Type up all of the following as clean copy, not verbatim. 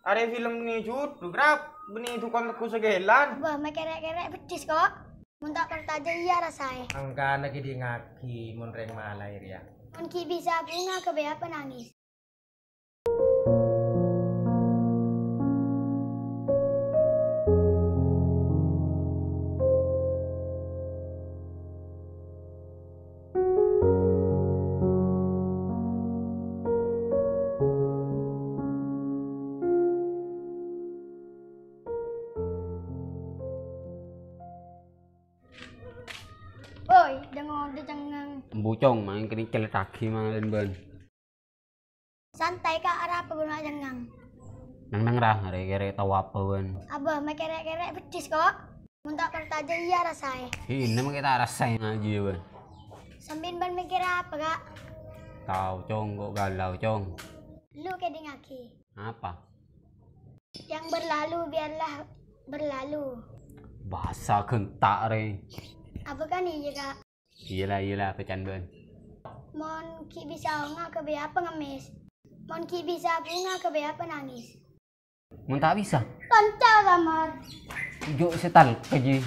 Ada film ni cut, berap, beni itu kontakku segelan. Bah, mek kerek-kerek pedes kok. Mun tak pertaja iya rasai. Angka lagi di ngaki mun reng malai ya. Mun ki bisa bunga ke bea penangis. Oi, dengar de cengang. Bucong main kini celet kaki main ben. Santai kak arah apa guna cengang. Nang rah kere tahu apa ben. Abah, mek kerek-kerek pedes kok. Mun tak pertaja iya rasai. Ini mah kita rasain aja ben. Sambil ban mikir apa kak? Tahu cong kok galau cong. Lu ke ngaki. Apa? Yang berlalu biarlah berlalu. Bahasa gentak re. Apa kan iya kak? Iyalah pecan ben. Mon ki bisa bunga ke bea pengemis. Mon ki bisa bunga ke bea penangis. Mun tak bisa. Loncel kamar. Juk setal keji.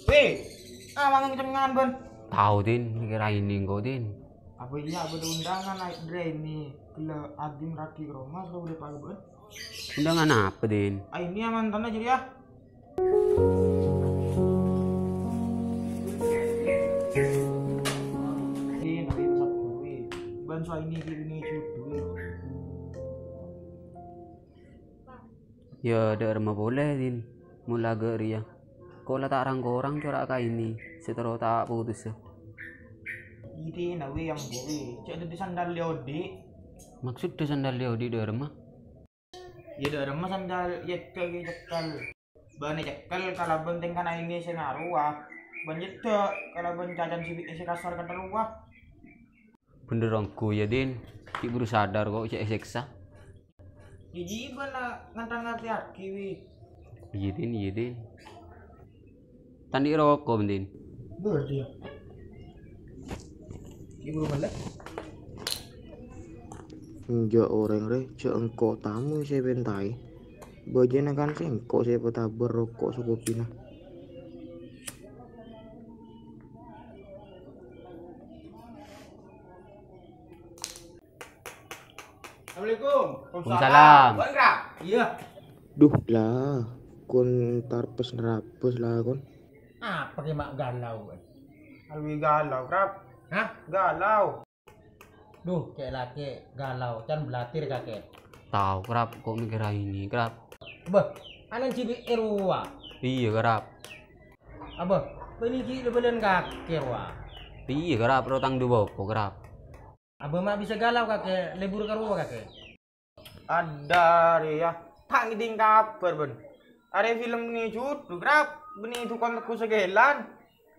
Weh, mangang cengan ben. Tahu din, kira ini kau din. Apa iya ada undangan naik dre ini. Kila adim raki ke rumah kalau udah pagi ben. Undangan apa din? Ini ya mantannya jadi ya. Ini nanti besar gue. Ben soal ini gini cudu. Ya ada rumah boleh din. Mula geria. Kau lah tak orang corak kau ini. Setelah tak putus. Ini nawe yang gue. Cek ada di sandal Leodi. Maksud tu sandal dia di rumah? Ya ada rumah sandal yekel cekal. Ban cekal kalau penting kan ini senaruah. Ban jeda kalau ban cacan si kasar kata luah. Bener aku ya din. Ki baru sadar kok cek seksa. Jadi ban ngantang ngerti aki wi. Iya din. Tandi rokok din. Berarti ya. Ibu malah. Enggak orang re, cek engkau tamu saya bentai. Bajanya kan sengkok saya petabar rokok sukupina. Assalamualaikum. Waalaikumsalam. Enggak? Iya. Duh lah, kun tarpes nerapes lah kun. Apa ki mak galau? Alwi galau, Krap. Hah? Galau. Duh, kayak laki galau, can belatir kakek. Tahu kerap kok mikir ini kerap. Bah, anan cibi erua. Iya kerap. Abah, peniki lebelan kakek wa. Iya kerap rotang dua kok kerap. Abah mak bisa galau kakek, lebur ke rumah kakek. Ada ya. Tak ngiding kabar ben. Ada film ni cut, Krap. Beni itu kontakku segelan.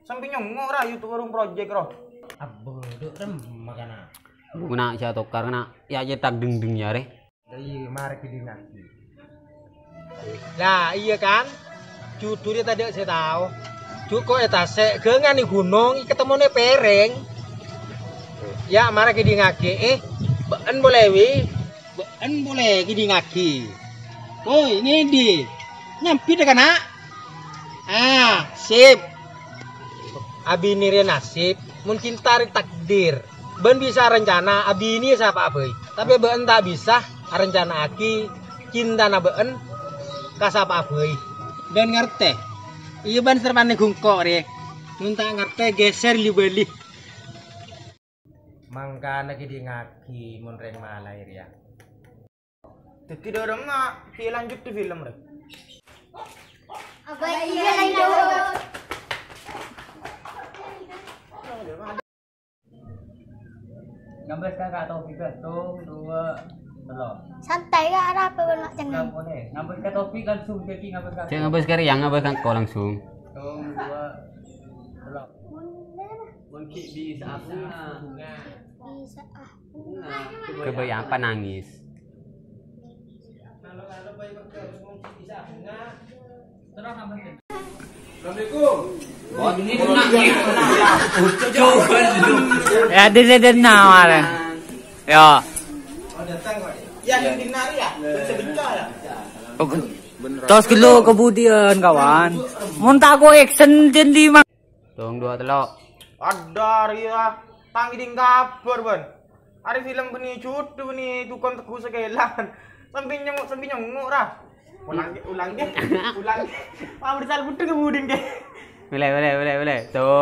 Sampai nyongok ra YouTube warung project roh. Abah, duk rem makana. Guna siya to karena ya aja tak deng ya re. Iya, mari kita nanti. Lah, iya kan? Cucu dia tadi saya tahu. Cukup etase ke ngani gunung ketemu nih pereng. Ya, mari kita ngaki. Bean boleh wi. Bean boleh kita ngaki. Woi, ini di. Nyampi deh kan, nak? Ah, sip. Abi ini nasib, mungkin tarik takdir. Ben bisa rencana abi ini siapa abai. Tapi ben tak bisa rencana aki cinta na ben kasapa abai. Ben ngerti. Iya ban sermane gungkok re. Mun tak ngerti geser li balik. Mangka lagi di ngaki mun reng malai ya. Jadi dorong nak, kita lanjut tuh film re. Apa iya lanjut? Gambar kakak atau tiga tuh dua telur. Santai kak arah apa guna cengang. Boleh. Gambar ke topi kan sum jadi gambar kakak. Saya ngabas kari yang ngabas kan kau langsung. Tuh dua telur. Mungkin bisa Bisa kebayang apa nangis. Kalau bayi bekerja mungkin bisa bunga. Ya din nawaran. Ya. Ya yang nari ya, bisa ya. Tos kilo kemudian kawan. Muntah go action din di mang. Tong dua telok. Ada Ria, tangi ding kabar ban. Ada film beni cutu beni tukang teku segelan. Sampai nyenguk rah. Ulang. Pak bersal butuh kebuding deh. Boleh. Tuh.